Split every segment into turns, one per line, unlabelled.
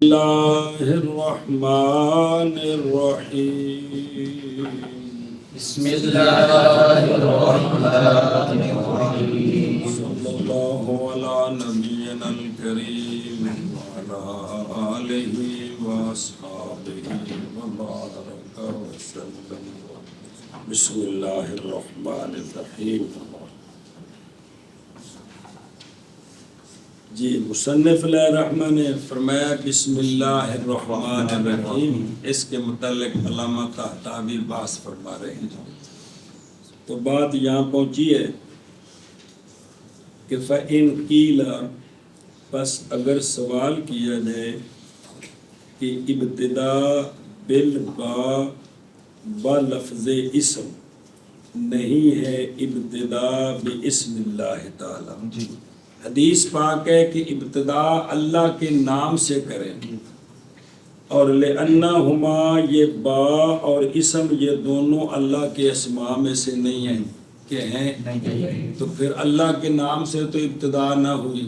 اللہ الرحمن الرحیم
بسم اللہ الرحمن الرحیم
صلی اللہ علی نبینا الکریم وعلی آلہ واصحابہ وبارک وسلم۔ بسم اللہ الرحمن الرحیم۔ جی مصنف علیہ الرحمن نے فرمایا بسم اللہ الرحمن الرحیم، اس کے متعلق علامہ طحطاوی بحث فرما رہے ہیں۔ تو بات یہاں پہنچی ہے کہ فَإِنْ قِيلَ، بس اگر سوال کیا جائے کہ ابتدا بالباء بلفظ اسم نہیں ہے، ابتدا باسم اللہ تعالی۔ حدیث پاک ہے کہ ابتدا اللہ کے نام سے کریں، اور لِأَنَّهُمَا یہ با اور اسم یہ دونوں اللہ کے اسماء میں سے نہیں ہیں کہ ہیں، تو پھر اللہ کے نام سے تو ابتدا نہ ہوئی،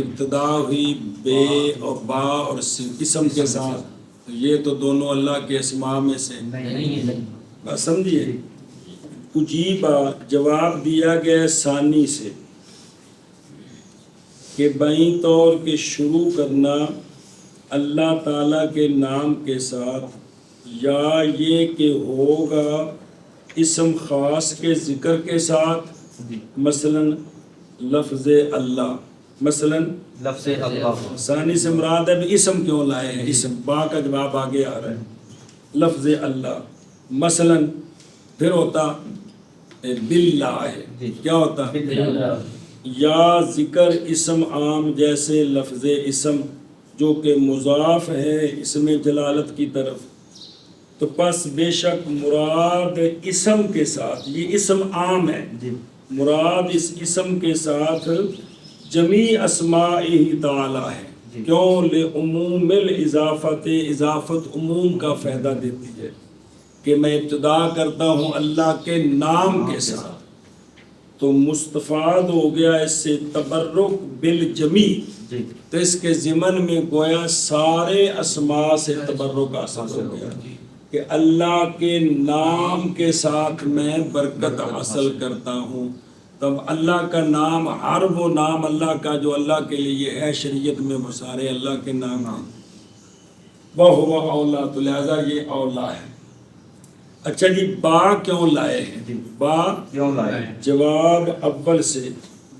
ابتدا ہوئی بے اور با اور اسم کے ساتھ، یہ تو دونوں اللہ کے اسماء میں سے نہیں۔ بات سمجھیے، اجیبہ جواب دیا گیا ثانی سے کہ بائیں طور کے شروع کرنا اللہ تعالیٰ کے نام کے ساتھ، یا یہ کہ ہوگا اسم خاص کے ذکر کے ساتھ، مثلا لفظ اللہ، مثلا
لفظ اللہ
ثانی سے مراد ہے بھی اسم کیوں لائے ہیں، اسم با کا جواب آگے آ رہا ہے، لفظ اللہ مثلا، پھر ہوتا باللہ ہے، کیا ہوتا یا ذکر اسم عام جیسے لفظ اسم جو کہ مضاف ہے اسم جلالت کی طرف، تو پس بے شک مراد اسم کے ساتھ، یہ اسم عام ہے، مراد اس اسم کے ساتھ جمیع اسماءہ تعالی ہے، کیوں لعموم الاضافت، اضافت عموم کا فائدہ دیتی ہے کہ میں ابتدا کرتا ہوں اللہ کے نام کے ساتھ، تو مستفاد ہو گیا اس سے تبرک بالجمیع، تو اس کے ضمن میں گویا سارے اسماء سے تبرک حاصل ہو گیا کہ اللہ کے نام کے ساتھ میں برکت حاصل کرتا ہوں۔ تب اللہ کا نام، ہر وہ نام اللہ کا جو اللہ کے لیے ہے شریعت میں، وہ سارے اللہ کے نام ہیں، وَهُوَ اولا، تو لہذا یہ اولا ہے۔ اچھا جی، با کیوں لائے ہیں؟ با
کیوں لائے؟
جواب اول سے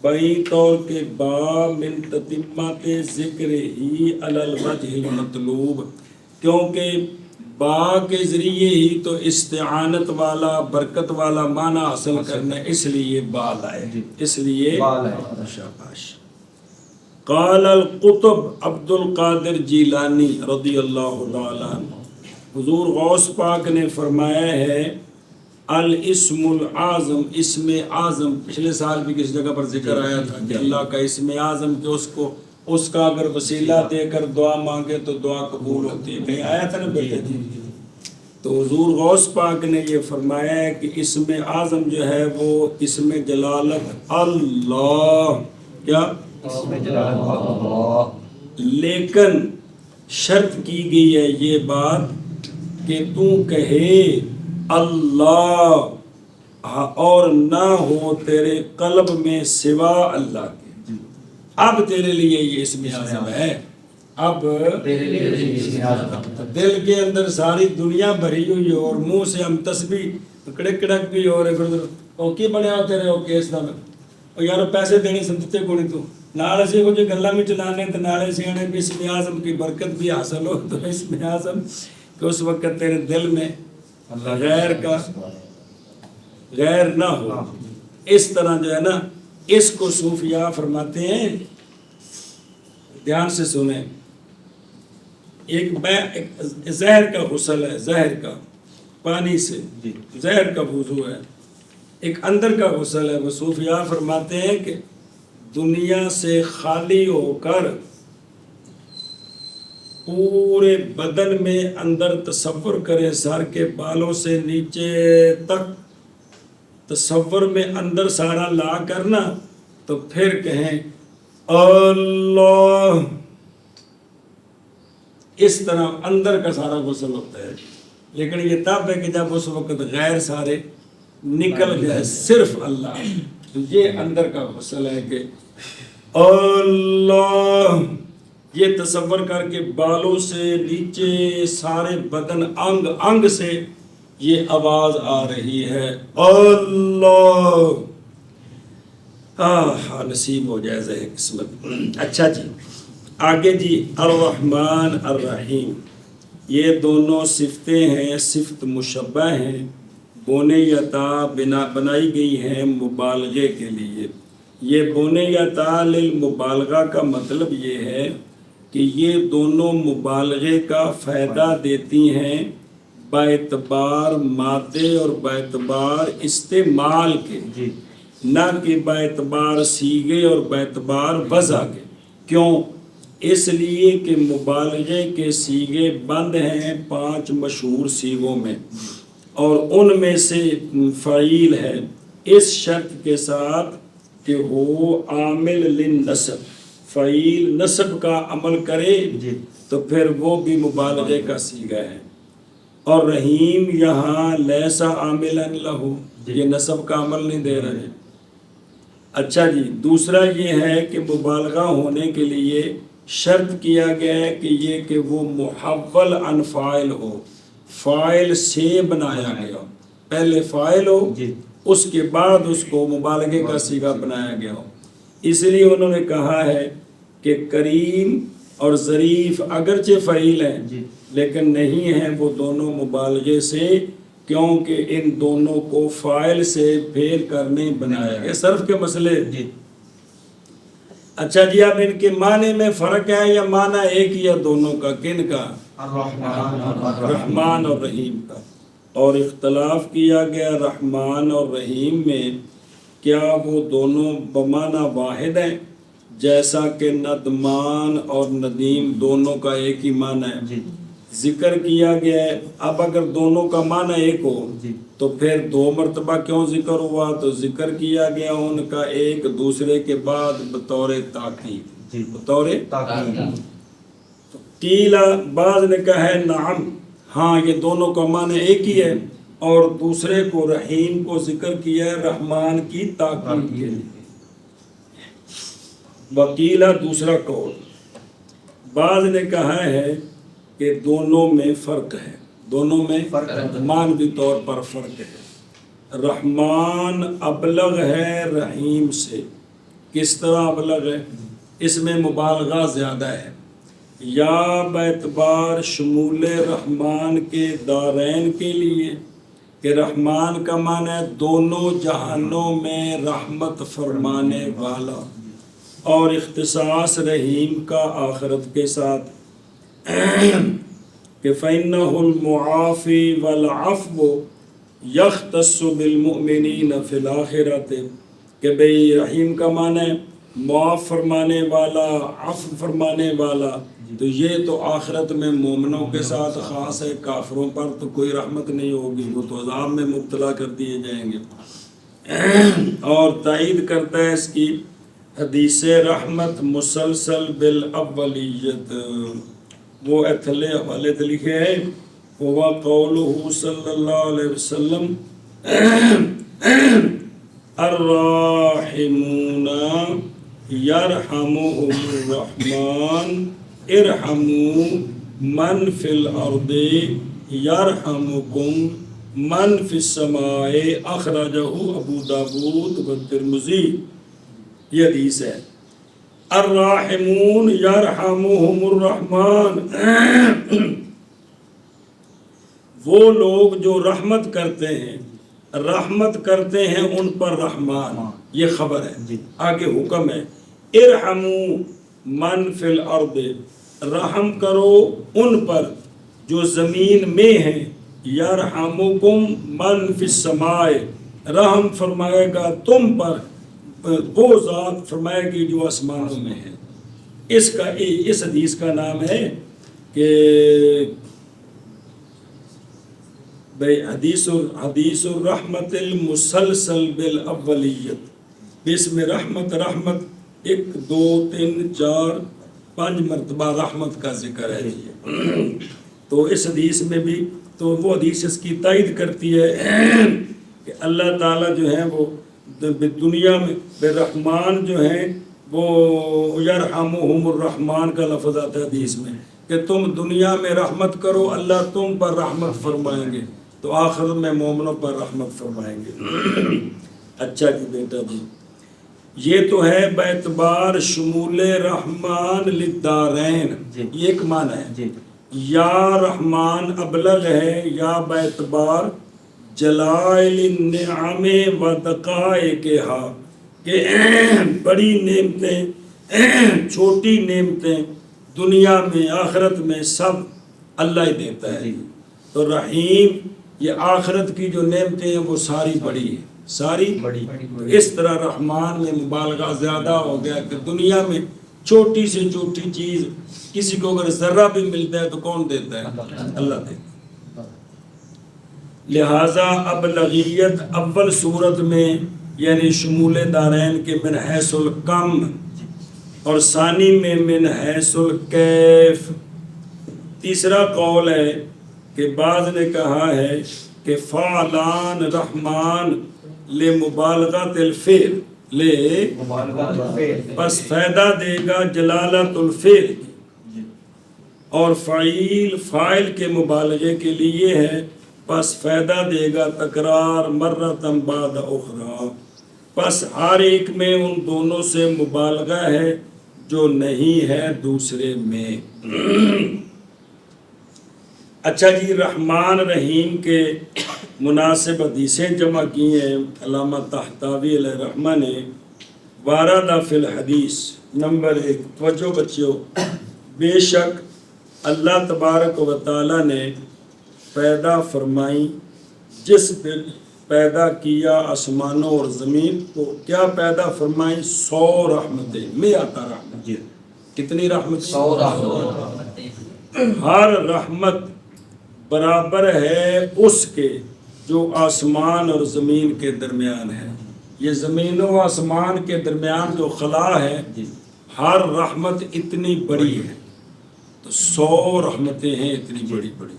بائیں طور کے با من تتمت ذکر ہی علی الوجہ المطلوب، کیونکہ با کے ذریعے ہی تو استعانت والا برکت والا معنی حاصل کرنا، اس لیے با لائے، اس لیے شاباش۔ قال القطب عبد القادر جیلانی رضی اللہ تعالیٰ عنہ، حضور غوث پاک نے فرمایا ہے الاسم العظم، اسم اعظم، پچھلے سال بھی کس جگہ پر ذکر آیا تھا کہ اللہ کا اسم اعظم کہ اس کا اگر وسیلہ دے کر دعا مانگے تو دعا قبول ہوتی ہے، کہیں آیا تھا نا بیٹے جی؟ تو حضور غوث پاک نے یہ فرمایا ہے کہ اسم اعظم جو ہے وہ اسم جلالت اللہ، کیا
اسم جلالت اللہ،
لیکن شرط کی گئی ہے یہ بات کہ تو کہے اللہ اور نہ ہو تیرے قلب میں سوا اللہ کے، اب تیرے لیے یہ اسم اعظم ہے، اب دل کے اندر ساری دنیا بھری ہوئی اور منہ سے ہم تسبیح کڑک کڑک بھی ہو رہے، اوکی بڑے آتے رہے اوکے اس طرح، اور یار پیسے دینے سمجھتے کو نہیں، تو نال سے کو جو گلا میں چلانے تو نالے سے آنے بھی اسم اعظم کی برکت بھی حاصل ہو، تو اسم اعظم کہ اس وقت تیرے دل میں غیر کا غیر نہ ہو، اس طرح جو ہے نا، اس کو صوفیاء فرماتے ہیں، دھیان سے سنیں، ایک زہر کا غسل ہے، زہر کا پانی سے زہر کا وضو ہے، ایک اندر کا غسل ہے، وہ صوفیاء فرماتے ہیں کہ دنیا سے خالی ہو کر پورے بدن میں اندر تصور کرے، سر کے بالوں سے نیچے تک تصور میں اندر سارا لا کرنا، تو پھر کہیں اللہ، اس طرح اندر کا سارا غسل ہوتا ہے، لیکن یہ تب ہے کہ جب اس وقت غیر سارے نکل گئے، صرف اللہ. تو یہ اندر کا غسل ہے کہ اللہ، یہ تصور کر کے بالوں سے نیچے سارے بدن انگ انگ سے یہ آواز آ رہی ہے اللہ. نصیب ہو جائے ذہن قسمت. اچھا جی آگے جی الرحمن الرحیم، یہ دونوں صفتیں ہیں، صفت مشبہ ہیں، بنیتا بنائی گئی ہیں مبالغے کے لیے. یہ بنیتا للمبالغہ کا مطلب یہ ہے کہ یہ دونوں مبالغے کا فائدہ دیتی ہیں باعتبار مادے اور باعتبار استعمال کے، نہ کہ باعتبار صیغے اور باعتبار وضع کے. کیوں؟ اس لیے کہ مبالغے کے صیغے بند ہیں 5 مشہور صیغوں میں، اور ان میں سے فعیل ہے اس شرط کے ساتھ کہ وہ عامل للنصب، فعیل نصب کا عمل کرے تو پھر وہ بھی مبالغے کا صیغہ ہے. اور رحیم یہاں لیسا عاملا لہو، یہ نصب کا عمل نہیں دے رہے. اچھا جی دوسرا یہ ہے کہ مبالغہ ہونے کے لیے شرط کیا گیا ہے کہ وہ محول عن فاعل ہو، فاعل سے بنایا گیا، پہلے فاعل ہو اس کے بعد اس کو مبالغے کا صیغہ بنایا گیا ہو. اس لیے انہوں نے کہا ہے کہ کریم اور ظریف اگرچہ فعیل ہیں لیکن نہیں ہیں وہ دونوں مبالغے سے، کیونکہ ان دونوں کو فاعل سے پھیر کر نہیں بنایا گیا. صرف کے مسئلے. اچھا جی اب ان کے معنی میں فرق ہے یا معنی ایک ہی ہے دونوں کا؟ کن کا؟ رحمان اور رحیم کا. اور اختلاف کیا گیا رحمان اور رحیم میں، کیا وہ دونوں بمعنی واحد ہیں جیسا کہ ندمان اور ندیم دونوں کا ایک ہی معنی ہے؟ ذکر کیا گیا ہے. اب اگر دونوں کا معنی ایک ہو تو پھر 2 مرتبہ کیوں ذکر ہوا؟ تو ذکر کیا گیا ان کا ایک دوسرے کے بعد بطور تاکید، بطور تاکید. قیل بعض نے کہا ہے نعم، ہاں یہ دونوں کا معنی ایک ہی ہے، اور دوسرے کو رحیم کو ذکر کیا ہے رحمان کی تاکید کے لیے. وکیلا دوسرا قول، بعض نے کہا ہے کہ دونوں میں فرق ہے، دونوں میں معنوی طور پر فرق ہے. رحمان ابلغ ہے رحیم سے. کس طرح ابلغ ہے؟ اس میں مبالغہ زیادہ ہے، یا باعتبار شمول رحمان کے دارین کے لیے کہ رحمان کا معنی ہے دونوں جہانوں میں رحمت فرمانے والا، اور اختصاص رحیم کا آخرت کے ساتھ کہ فَإِنَّهُ الْمُعَافِي وَالْعَفْوُ يَخْتَصُّ بِالْمُؤْمِنِينَ فِي الْآخِرَةِ، کہ بھئی رحیم کا معنی ہے معاف فرمانے والا، عفو فرمانے والا، تو یہ تو آخرت میں مومنوں کے ساتھ خاص ہے، کافروں پر تو کوئی رحمت نہیں ہوگی، وہ تو عذاب میں مبتلا کر دیے جائیں گے. اور تائید کرتا ہے اس کی حدیث رحمت مسلسل بالاولیت، وہ اتھلے حوالے سے لکھے ہے وہ قولہ صلی اللہ علیہ وسلم الراحمون یرحمهم الرحمن ارحموا من فی الارض یرحمکم من فی السماء، اخرجہ ابو داود والترمذی. یہ حدیث ہے الراحمون یرحمهم الرحمن، وہ لوگ جو رحمت کرتے ہیں، رحمت کرتے ہیں ان پر رحمان، یہ خبر ہے. آگے حکم ہے ارحموا من فی الارض، رحم کرو ان پر جو زمین میں ہیں، یرحمکم من فی السماء، رحم فرمائے گا تم پر وہ ذات فرمائے گی جو آسمانوں میں ہے. اس حدیث کا نام ہے کہ حدیث الرحمت المسلسل بالاولیت. اس میں رحمت 1 2 3 4 5 مرتبہ رحمت کا ذکر ہے جی۔ تو اس حدیث میں بھی تو وہ حدیث اس کی تائید کرتی ہے کہ اللہ تعالیٰ جو ہے وہ دنیا میں بے رحمان جو ہیں وہ یرحمہم الرحمن کا لفظ آتا ہے حدیث میں کہ تم دنیا میں رحمت کرو اللہ تم پر رحمت فرمائیں گے، تو آخر میں مومنوں پر رحمت فرمائیں گے۔ اچھا جی بیٹا جی، یہ تو ہے باعتبار شمول رحمان للدارین، یہ ایک معنی ہے۔ یا رحمان ابلغ ہے یا باعتبار جلائل النعم و دقائقہا، کہ بڑی نعمتیں چھوٹی نعمتیں دنیا میں آخرت میں سب اللہ ہی دیتا ہے۔ تو رحیم یہ آخرت کی جو نعمتیں ہیں وہ ساری بڑی ہیں، ساری بڑی۔ اس طرح رحمان میں مبالغہ زیادہ ہو گیا کہ دنیا میں چھوٹی سے چھوٹی چیز کسی کو اگر ذرہ بھی ملتا ہے تو کون دیتا ہے؟ اللہ دیتا ہے۔ لہٰذا ابلغیت اول صورت میں یعنی شمول دارین کے من حیث الکم اور ثانی میں من حیث الکیف۔ تیسرا قول ہے کہ بعض نے کہا ہے کہ فعلان رحمان لمبالغت الفعل لے بس فائدہ دے گا جلالت الفعل، اور فعیل فاعل کے مبالغے کے لیے ہے پس فائدہ دے گا تکرار مرتن بعد اخرى، پس ہر ایک میں ان دونوں سے مبالغہ ہے جو نہیں ہے دوسرے میں۔ اچھا جی، رحمان رحیم کے مناسب حدیثیں جمع کی ہیں علامہ طحطاوی علیہ رحمہ نے۔ وارد فی الحدیث نمبر 1، توجہ بچیو، بے شک اللہ تبارک و تعالیٰ نے پیدا فرمائی جس دن پیدا کیا آسمانوں اور زمین کو، کیا پیدا فرمائی؟ 100 رحمتیں، 100 رحمت۔ کتنی رحمت؟
100 رحمت۔
ہر رحمت برابر ہے اس کے جو آسمان اور زمین کے درمیان ہے۔ یہ زمین و آسمان کے درمیان جو خلا ہے ہر رحمت اتنی بڑی ہے، تو 100 رحمتیں ہیں اتنی بڑی بڑی،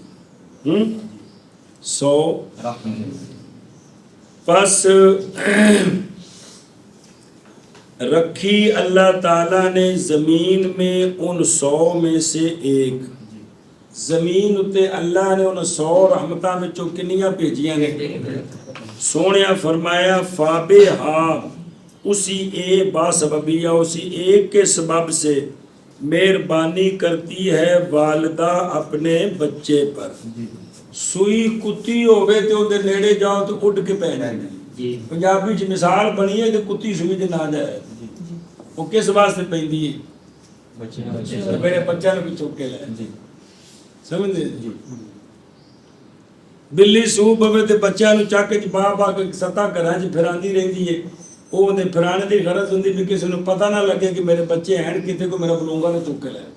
100
رحمت۔
پس رکھی اللہ تعالیٰ نے زمین میں ان 100 میں سے ایک، زمین اتے اللہ نے ان 100 رحمتاں میں کنیاں بھیجیاں نے؟ سونیا فرمایا فابہا، اسی ایک باسببیہ اسی ایک کے سبب سے مہربانی کرتی ہے والدہ اپنے بچے پر۔ سوئی کتی ہوئے تو اندر نیڑے جاؤ تو اڑ کے پہ جائے۔ پنجابی چ مثال بنی ہے کہ کتی سوئی دے نہ جائے، وہ کس واسطے پیندی ہے؟ میرے بچہ نے بھی چک کے لائے، سمجھ دے جی۔ بلی سو پوے تے بچہ نو چک کے پا پا کے سطح گھراں چ پھراندی رہندی ہے، وہ دے پھرانے دی غرض ہوندی بھی کسی نو پتہ نہ لگے کہ میرے بچے ہیں کتے کو میرا بلونگا نے چک کے لائے۔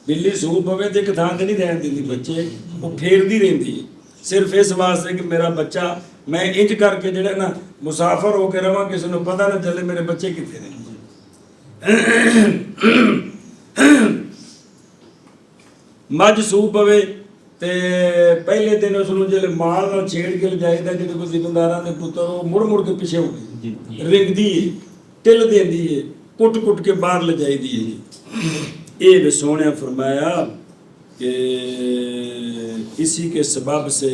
بلی سو پوے تے ایک تھان تے نہیں رہن دیندی بچے، وہ پھیردی رہندی ہے صرف اس واسطے کہ میرا بچہ میں انج کر کے جڑا نا مسافر ہو کے رواں کسی نو پتہ نہ چلے میرے بچے کتے نے۔ مجھ سو پوے تے پہلے دن اس نو جلے مال نال چھیڑ کے جائے دا جڑے کوئی زمینداراں دے پتر وہ مڑ مڑ کے پیچھے ہو گئی، رنگدی ہے، ٹل دیندی ہے، کٹ کٹ کے باہر لے جائی دی ہے۔ اے بھی سونے فرمایا کہ اسی کے سبب سے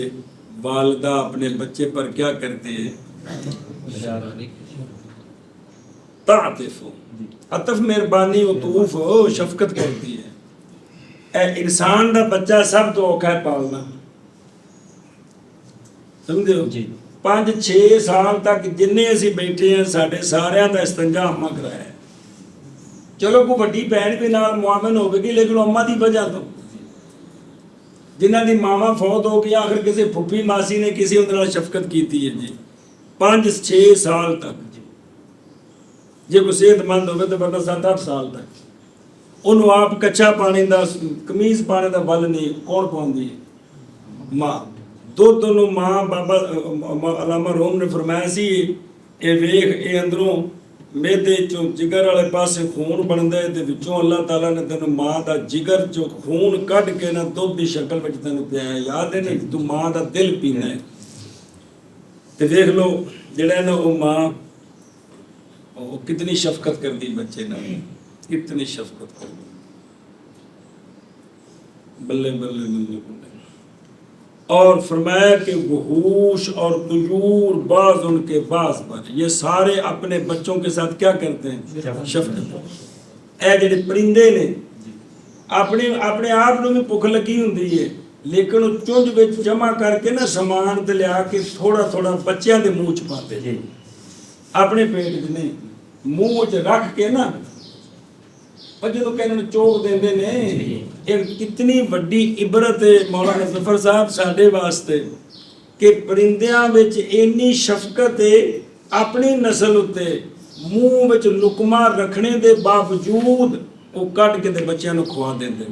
والدہ اپنے بچے پر کیا کرتے ہیں؟ تعطف، عطف مہربانی عطوف شفقت کرتی ہے۔ اے انسان دا بچہ سب تو اوکھا ہے پالنا، سمجھے ہو؟ 5-6 سال تک جننے اسی بیٹھے ہیں ساڑھے ساریاں دا استنجا اماں کرایا ہے۔ چلو کوئی بڑی بہن بھی نال معاون ہوگی گی لیکن اماں دی وجہ تو جنہ دی ماما فوت ہو گئی آخر کسی پھپھی ماسی نے کسی اندر شفقت کیتی ہے جی 5-6 سال تک۔ جی کوئی صحت مند ہوگی تو بندہ 7-8 سال تک انہوں آپ کچھا پانی دا کمیز پانے دا ول نہیں کون پاؤندی ہے؟ ماں۔ دونوں ماں بابا علامہ روم نے فرمایا سی اے ویخ اے اندروں میدے چوں جگر والے پاسے خون بندا ہے تے وچوں اللہ تعالیٰ نے تینوں ماں دا جگر چوں خون کڈ کے نہ دودھ دی شکل وچ تینوں پیا یاد ہے نا تو ماں دا دل پینا ہے تے دیکھ لو جڑا ہے نا وہ ماں وہ کتنی شفقت کردی بچے نال کتنی شفقت کردی بلے بلے بلے بلے اور فرمایا کہ وحوش اور طیور بعض ان کے بعض پر یہ سارے اپنے بچوں کے ساتھ کیا کرتے ہیں شفقت اے جڑے پرندے نے اپنے آپ نوں بھی بھوک لگی ہوندی ہے لیکن وہ چونج وچ جمع کر کے نا سامان تے لیا کے تھوڑا تھوڑا بچیاں دے منہ چ پاتے اپنے پیٹ وچ نہیں منہ وچ رکھ کے نا اور جدو کہنے چوک دیندے نے ایک کتنی وڈی عبرت ہے مولانا ظفر صاحب ساڈے واسطے کہ پرندیاں وچ اینی شفقت ہے اپنی نسل اتے منہ وچ لقمہ رکھنے دے باوجود وہ کٹ کے تے بچیاں نوں کھوا دیندے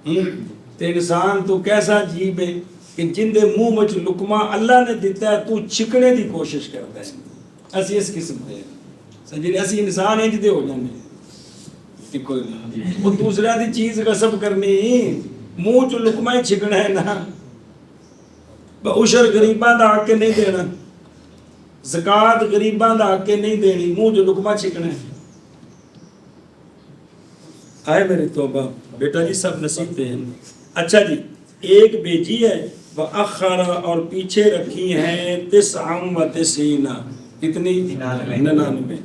نے تے انسان تو کیسا عجیب ہے کہ جن دے منہ وچ لقمہ اللہ نے دیتا ہے تو چھکنے دی کوشش کرتا ہے اسی اس قسم دے سجدے اسی انسان انج دے ہو جاندے کوئی وہ دوسرا دی چیز غصب کرنی منہ چ لقمہ ہی چھکنا ہے نا عشر غریباں دا آ کے نہیں دینا زکات غریباں دا آ کے نہیں دینی منہ چ لقمہ چھکنا ہے آئے میری توبہ بیٹا جی سب نصیب دے ہیں اچھا جی ایک بیجی ہے وَأَخَّرَ اور پیچھے رکھی ہیں 99 کتنی 99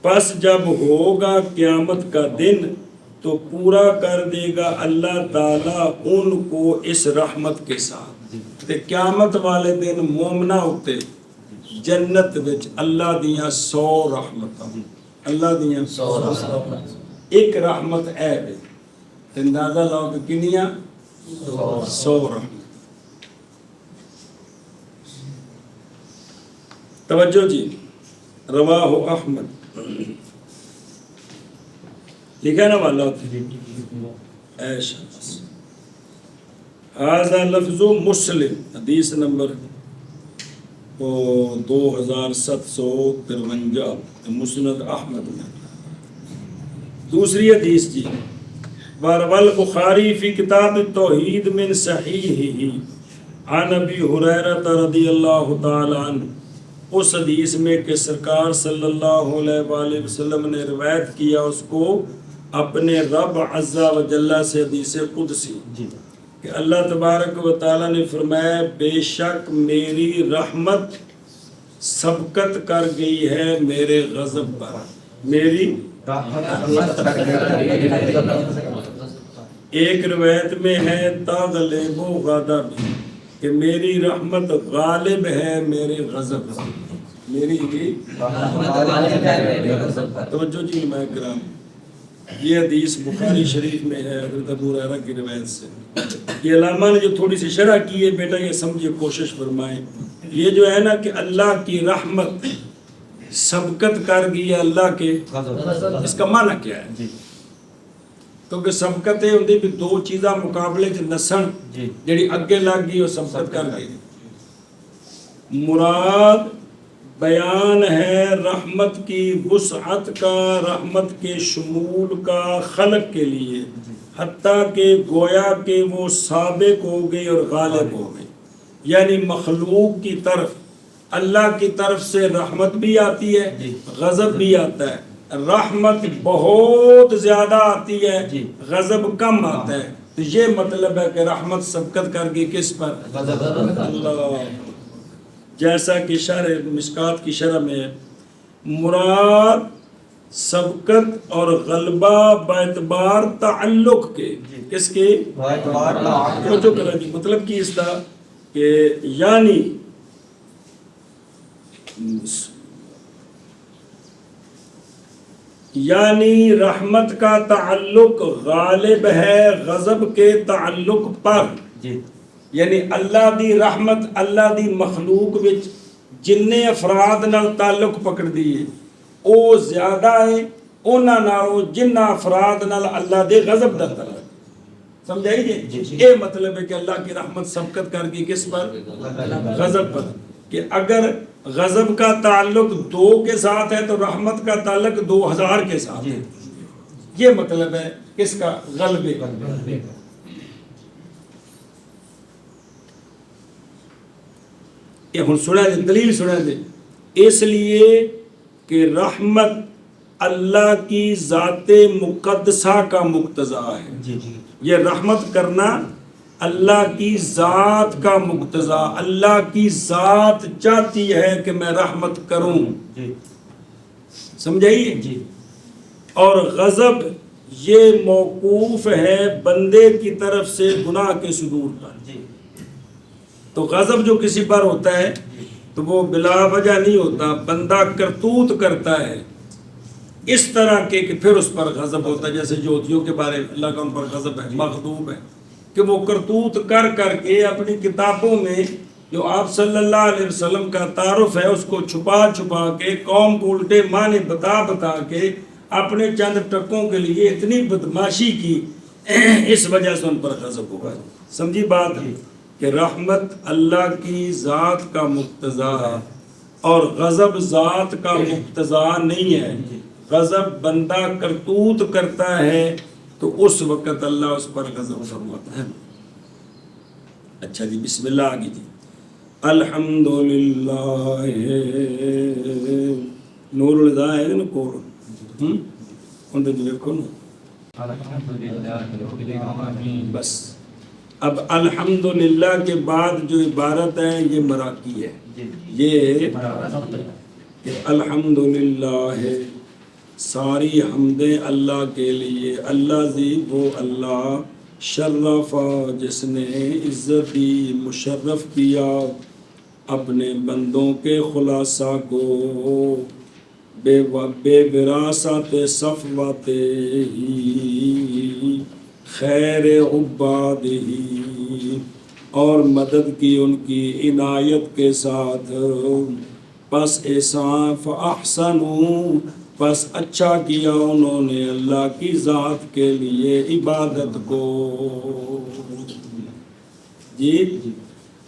پس جب ہوگا قیامت کا دن تو پورا کر دے گا اللہ تعالیٰ ان کو اس رحمت کے ساتھ تے قیامت والے دن مومنہ ہوتے جنت وچ اللہ دیاں 100 رحمتاں اللہ دیاں 100 رحمت ایک رحمت اے بے اندازہ لاؤ کہ کنیاں 100 رحمت توجہ جی رواہ احمد لکھا نا والا هذا لفظ مسلم حدیث نمبر 2753 مسند احمد میں دوسری حدیث جی وروى البخاری فی کتاب التوحید من صحیحہ عن ابی ہریرہ رضی اللہ تعالی عنہ اس حدیث میں کہ سرکار صلی اللہ علیہ وآلہ وسلم نے روایت کیا اس کو اپنے رب عز و جل سے حدیث قدسی کہ اللہ تبارک و تعالی نے فرمایا بے شک میری رحمت سبقت کر گئی ہے میرے غضب پر میری ایک روایت میں ہے تغلب غضب کہ میری رحمت غالب ہے میرے غضب سے میری توجہ جی علماء کرام یہ حدیث بخاری شریف میں ہے حضرت ابو ہریرہ کی روایت سے یہ علامہ نے جو تھوڑی سی شرح کی ہے بیٹا یہ سمجھے کوشش فرمائیں یہ جو ہے نا کہ اللہ کی رحمت سبقت کر گئی ہے اللہ کے اس کا معنی کیا ہے کیونکہ سبقت ہے اندھی بھی دو چیزاں مقابلے کے نسن جڑی اگے لگ گئی وہ سبقت کر گئی مراد بیان ہے رحمت کی وسعت کا رحمت کے شمول کا خلق کے لیے حتیٰ کہ گویا کہ وہ سابق ہو گئی اور غالب ہو گئی یعنی مخلوق کی طرف اللہ کی طرف سے رحمت بھی آتی ہے غضب بھی آتا ہے رحمت بہت زیادہ آتی ہے غضب کم آتا ہے تو یہ مطلب ہے کہ رحمت سبقت کر گئی کس پر اللہ جیسا کہ شرح مشکات کی شرح میں مراد سبقت اور غلبہ باعتبار تعلق کے کس کے مطلب کی اس طرح کہ یعنی رحمت کا تعلق غالب ہے غضب کے تعلق پر یعنی اللہ دی رحمت اللہ دی مخلوق وچ جننے افراد نال تعلق پکڑ دیئے او زیادہ ہے اونا نالوں جنہ افراد نال اللہ دے غضب دا تعلق سمجھائی جی اے مطلب ہے کہ اللہ کی رحمت سبقت کر گئی کس پر غضب پر کہ اگر غضب کا تعلق 2 کے ساتھ ہے تو رحمت کا تعلق 2000 کے ساتھ ہے. یہ مطلب ہے کس کا؟ غلبے کا. یہ ہن سنا دے دلیل سنا دے. اس لیے کہ رحمت اللہ کی ذات مقدسہ کا مقتضا ہے. یہ رحمت کرنا اللہ کی ذات کا مقتضا، اللہ کی ذات چاہتی ہے کہ میں رحمت کروں. سمجھائیے؟ اور غضب یہ موقوف ہے بندے کی طرف سے گناہ کے صدور پر. تو غضب جو کسی پر ہوتا ہے تو وہ بلا وجہ نہیں ہوتا، بندہ کرتوت کرتا ہے اس طرح کے کہ پھر اس پر غضب ہوتا ہے. جیسے جوتیوں کے بارے میں اللہ کا ان پر غضب ہے، مغضوب ہے کہ وہ کرتوت کر کر کے اپنی کتابوں میں جو آپ صلی اللہ علیہ وسلم کا تعارف ہے اس کو چھپا چھپا کے، قوم کو الٹے معنی بتا بتا کے اپنے چند ٹکوں کے لیے اتنی بدماشی کی، اس وجہ سے ان پر غضب ہوا. سمجھی بات؟ کہ رحمت اللہ کی ذات کا مقتضا ہے اور غضب ذات کا مقتضا نہیں ہے. غضب بندہ کرتوت کرتا ہے تو اس وقت اللہ اس پر غضب فرماتا ہے. اچھا جی، بسم اللہ آگے جی. الحمدللہ نور الہدا ہے نا کور اندر جو دیکھو نا بس. اب الحمدللہ کے بعد جو عبارت ہے یہ مراقی ہے. یہ کہ الحمدللہ ہے، ساری حمدیں اللہ کے لیے. اللہ زی وہ اللہ شرفا جس نے عزت دی، مشرف کیا اپنے بندوں کے خلاصہ کو بے وراثت صفوت ہی خیر عباد ہی، اور مدد کی ان کی عنایت کے ساتھ. پس احسان فاحسنوا، پس اچھا کیا انہوں نے اللہ کی ذات کے لیے عبادت کو. جی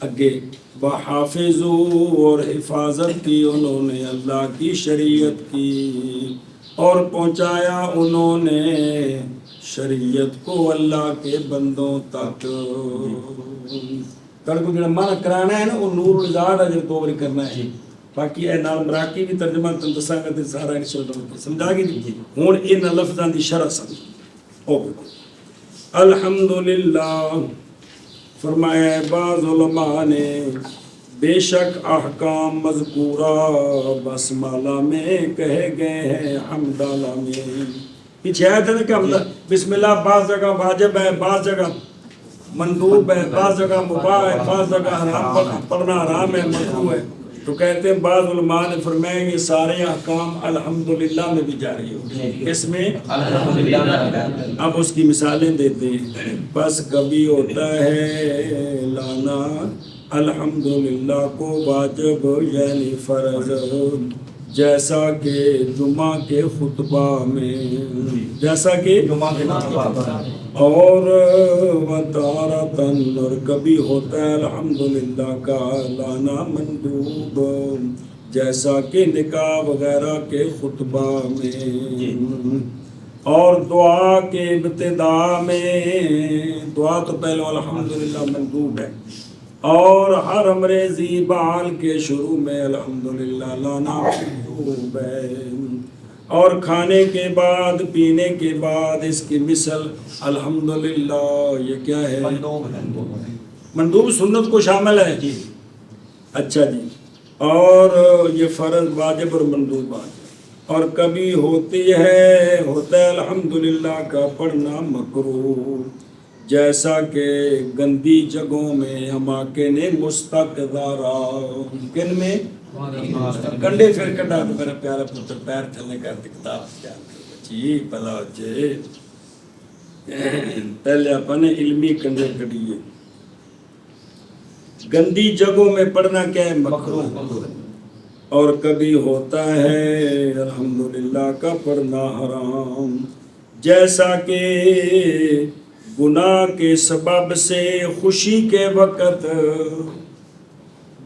اگے وحافظوا، اور حفاظت کی انہوں نے اللہ کی شریعت کی، اور پہنچایا انہوں نے شریعت کو اللہ کے بندوں تک. کل کو جڑا مانا کرانا ہے نا وہ نور الہدا جو دو بار کرنا ہے. باقی اے نال مراقی بھی ترجمہ تم دساں گا تے سارا انشاءاللہ سمجھا گی. ہن ان لفظاں دی شرح سمجھ. او الحمدللہ فرمایا بعض علماء نے بے شک احکام مذکورہ بسملہ میں کہے گئے ہیں حمداللہ میں. پیچھے آیا تھا نا کہ بسم اللہ بعض جگہ واجب ہے، بعض جگہ مندوب ہے، بعض جگہ مباح ہے، بعض جگہ حرام پڑھنا حرام ہے، مکروہ ہے. تو کہتے ہیں بعض علماء نے فرمایا یہ سارے احکام الحمدللہ میں بھی جاری ہو. اس میں اب اس کی مثالیں دیتے ہیں. بس کبھی ہوتا ہے لانا الحمدللہ کو واجب یعنی فرض، جیسا کہ جمعہ کے خطبہ میں، جیسا کہ جمعہ کے خطبہ. اور وتارتن، اور کبھی ہوتا ہے الحمدللہ کا لانا مندوب، جیسا کہ نکاح وغیرہ کے خطبہ میں. اور دعا کے ابتدا میں، دعا تو پہلے الحمدللہ مندوب ہے، اور ہر امر ذی بال کے شروع میں الحمدللہ لانا مندوب ہے. اور کھانے کے بعد پینے کے بعد اس کی مثل الحمدللہ یہ کیا ہے؟ مندوب سنت کو شامل ہے. اچھا جی. اور یہ فرض واجب اور مندوبات. اور کبھی ہوتا ہے الحمدللہ کا پڑھنا مکروہ، جیسا کہ گندی جگہوں میں اماکن مستقذرہ. کن میں؟ کنڈے پھر کڈا تو میرا پیارا پتر پیر تھلنے کرتے کتاب جی بلا جے پہلے اپنے علمی کنڈے کڈیے. گندی جگہوں میں پڑھنا کیا ہے؟ مکروہ. اور کبھی ہوتا ہے الحمدللہ کا پڑھنا حرام، جیسا کہ گناہ کے سبب سے خوشی کے وقت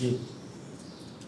جی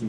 جی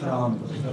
حرام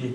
جی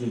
جی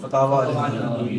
فتاوی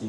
جی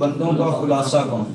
بندوں کا خلاصہ کون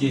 جی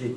جی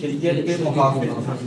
شریعت کے محافظ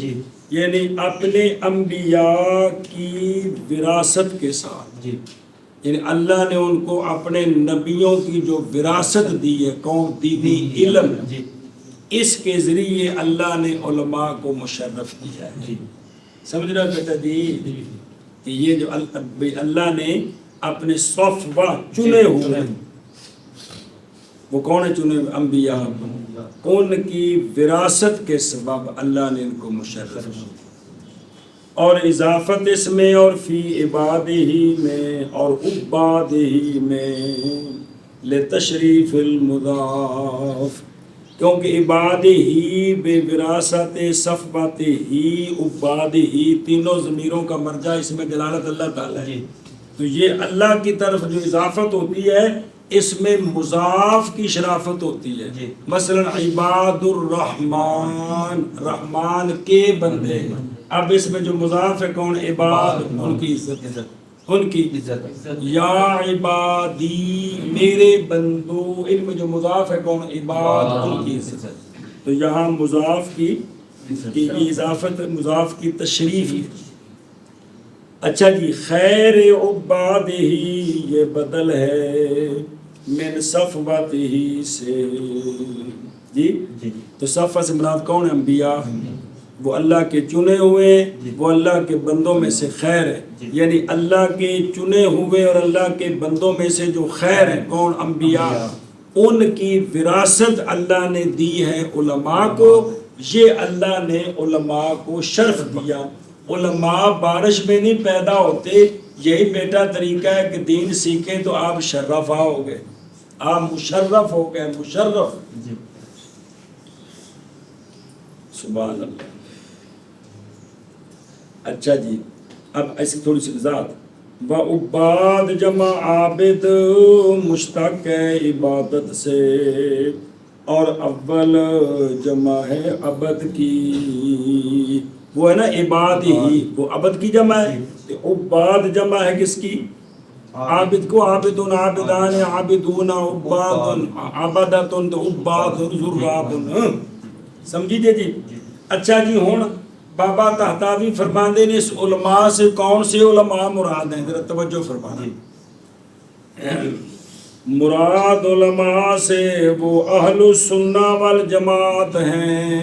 جی
یعنی اپنے انبیاء کی وراثت کے ساتھ،
جی
یعنی اللہ نے ان کو اپنے نبیوں کی جو وراثت دی ہے، کون دینی علم،
جی
اس کے ذریعے اللہ نے علماء کو مشرف کیا ہے۔
جی
سمجھ رہا بیٹا جی کہ یہ جو اللہ نے اپنے صفوہ چنے ہوئے، وہ کون ہے چنے ہوئے؟ انبیاء، ان کی وراثت کے سبب اللہ نے ان کو مشرف کیا۔ اور اضافت اس میں اور فی عباد ہی میں اور عباد ہی میں لتشریف المضاف، کیونکہ عباد ہی بے وراثت صفوت ہی عباد ہی تینوں ضمیروں کا مرجع اس میں دلالت اللہ تعالیٰ ہے۔ تو یہ اللہ کی طرف جو اضافت ہوتی ہے اس میں مضاف کی شرافت ہوتی ہے۔ مثلا عباد الرحمن، رحمان کے بندے، اب اس میں جو مضاف ہے کون؟ عباد، ان کی عزت، ان کی عزت۔ یا عبادی، میرے بندو، ان میں جو مضاف ہے کون؟ عباد، ان کی عزت۔ تو یہاں مضاف کی اضافت، مضاف کی تشریف ہے۔ اچھا جی، خیر عباد ہی یہ بدل ہے من صفوت ہی سے، جی تو صفوہ سے مراد کون ہے؟ انبیاء، وہ اللہ کے چنے ہوئے، وہ اللہ کے بندوں میں سے خیر ہے، یعنی اللہ کے چنے ہوئے اور اللہ کے بندوں میں سے جو خیر ہے کون؟ انبیاء، ان کی وراثت اللہ نے دی ہے علماء کو۔ یہ اللہ نے علماء کو شرف دیا۔ علماء بارش میں نہیں پیدا ہوتے، یہی بیٹا طریقہ ہے کہ دین سیکھیں تو آپ شرفہ ہو گئے، آپ مشرف ہو گئے، مشرف۔ سبحان اللہ۔ اچھا جی، اب ایسی تھوڑی سی وضاحت۔ وعباد جمع عابد مشتق ہے عبادت سے، اور اول جمع ہے عبد کی، وہ ہے نا عباد ہی، وہ عبد کی جمع ہے۔ عباد جمع ہے کس کی؟ عابد کو، عابدون عابدان عابدون عباد عبادتن تو عباد ذراب، سمجھیے جی۔ اچھا جی، ہوں بابا تحتاوی فرماندے نے اس علماء سے کون سے علماء مراد ہیں؟ ذرا توجہ فرمانا۔ مراد علماء سے وہ اہل السنہ والجماعت ہیں۔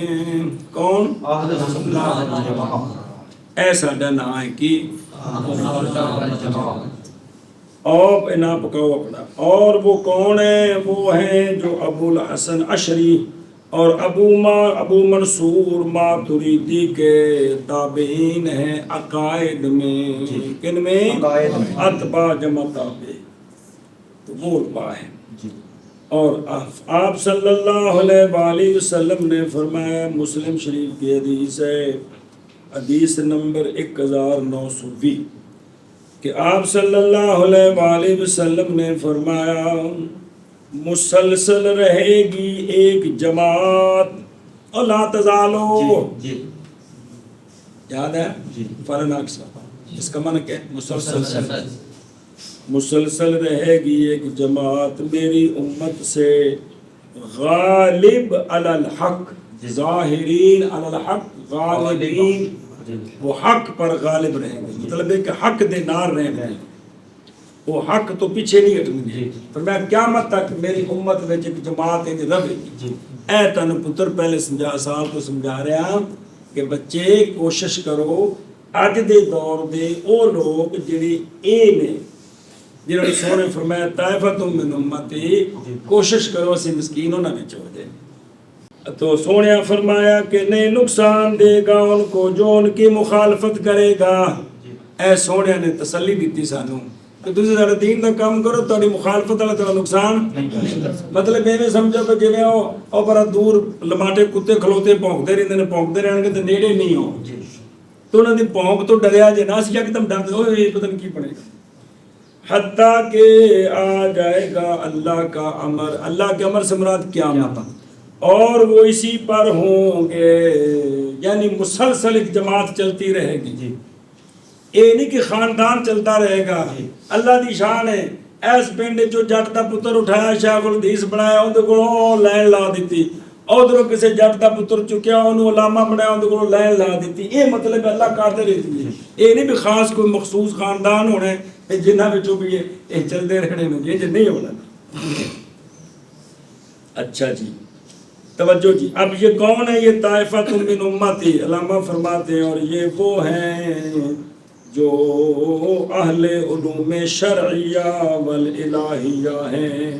کون؟
اہل السنہ والجماعت،
ایسا ڈنا ہے کہ اور نہ پکاؤ اپنا۔ اور وہ کون ہیں؟ وہ ہیں جو ابو الحسن اشعری اور ابو منصور ماتریدی کے تابعین ہیں عقائد میں۔ کن میں؟ اتباع جمع تابع، تو وہ اتباع ہیں۔ اور آپ صلی اللہ علیہ وآلہ وسلم نے فرمایا، مسلم شریف کی حدیث ہے، حدیث نمبر 1920، کہ آپ صلی اللہ علیہ وآلہ وسلم نے فرمایا مسلسل رہے گی ایک جماعت، اور لا تزالو، یاد ہے فلاں اس کا معنی کیا ہے؟ مسلسل رہے گی ایک جماعت میری امت سے، غالب علی الحق، ظاہرین علی الحق، غالبین، وہ حق پر غالب رہیں گے، مطلب ہے کہ حق دے نار رہیں گے، وہ حق تو پیچھے نہیں ہٹیں گے۔ فرمایا قیامت تک میری امت میں ایک جماعت رہے گی۔ اے تن پتر پہلے سمجھا، سال تو سمجھا رہا کہ بچے کوشش کرو اج دے دور دے او لوگ جڑے اے نے، جنہوں نے سونے فرمایا طائفۃ من امتی، کوشش کرو اسی مسکینوں نہ وچ ہو جائے۔ تو سونے فرمایا کہ نہیں نقصان دے گا ان کو جو ان کی مخالفت کرے گا۔ اے سونے نے تسلی دیتی سانوں کہ تسی سارے دین دا کام کرو، تہاڈی مخالفت والا تہاڈا نقصان مطلب ایویں سمجھو کہ جویں او بڑا دور لماٹے کتے کھلوتے بھونکدے رہندے نے، بھونکدے رہن گے تے نیڑے نہیں ہو، تو انہاں دی بھونک تو ڈریا جے نہ سی کہ تم ڈردے ہو یہ پتہ نہیں کی بنے گا، حتیٰ کہ آ جائے گا اللہ کا امر۔ اللہ کے امر سے مراد قیامت، اور وہ اسی پر ہوں گے، یعنی مسلسل ایک جماعت چلتی رہے گی، یہ نہیں کہ خاندان چلتا رہے گا۔ اللہ دی شان ہے، ایس پنڈ جو جٹ دا پتر اٹھایا شیخ الحدیث بنایا، اندر کو لائن لا دیتی، ادھروں کسی جٹ کا پتر چکیا انہوں علامہ بنایا اندر کو لائن لا دیتی. یہ مطلب اللہ قادر ہے. یہ نہیں بھی خاص کوئی مخصوص خاندان ہونا ہے جنہ بچوں بھی یہ چلتے رہنے میں یہ نہیں ہونا. اچھا جی توجہ جی. اب یہ کون ہے؟ یہ طائفہ من امتی. علامہ فرماتے ہیں اور یہ وہ ہیں جو اہل علوم شرعیہ والالہیہ ہیں،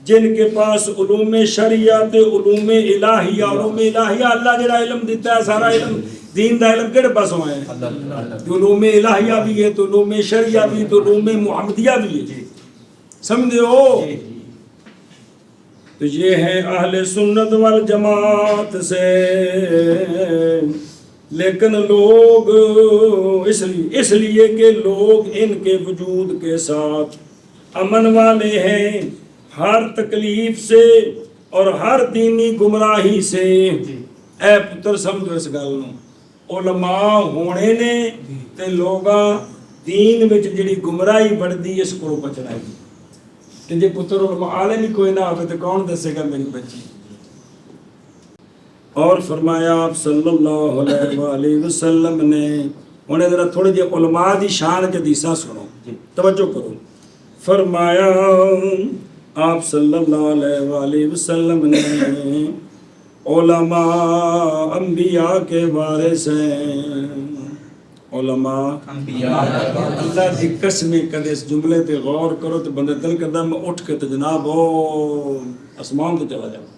جن کے پاس علوم شریعت علوم الہیہ. علوم الہیہ اللہ جڑا علم دیتا ہے سارا علم دین دا علم کہڑے پاسوں ہے؟ علوم الہیہ بھی ہے تو علوم شریعہ بھی تو علوم محمدیہ بھی ہے. سمجھے ہو؟ تو یہ ہے اہل سنت والجماعت سے. لیکن لوگ اس لیے کہ لوگ ان کے وجود کے ساتھ امن والے ہیں ہر تکلیف سے اور ہر دینی گمراہی سے. اے پتر سمجھو اس گل نو، علماء ہونے نے تے لوگاں دین وچ جڑی گمراہی بڑھدی اس کو بچنا ہے. کہ جی پتر عالم ہی کوئی نہ ہوئے تو کون دسے گا میری بچی. اور فرمایا آپ صلی اللہ علیہ وآلہ وسلم نے، انہیں ذرا تھوڑے جے علماء دی شان کے حدیثاں سنو، توجہ کرو. فرمایا آپ صلی اللہ علیہ وآلہ وسلم نے علماء انبیاء کے وارث ہیں. علماء اللہ دی قسم کدے اس جملے تے غور کرو تو بندے دل کردا میں اٹھ کے تے جناب او آسمان تے چلا جاؤں.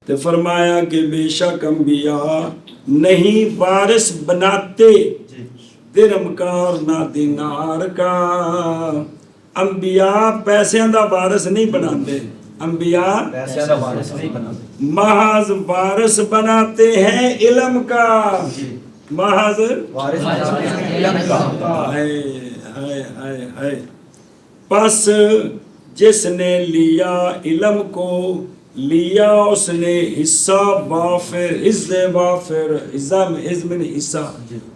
تو فرمایا کہ بے شک انبیاء نہیں وارث بناتے درہم کا اور نہ دینار کا. انبیاء پیسوں دا وارث نہیں بناتے. انبیاء
پیسے دا وارث نہیں بناتے،
محض وارث بناتے ہیں علم کا. محض
وارث بناتے ہیں علم کا.
ہائے پس جس نے لیا علم کو لیا اس نے حصہ وافر، حصے وافر، حصہ میں حصہ میں حصہ.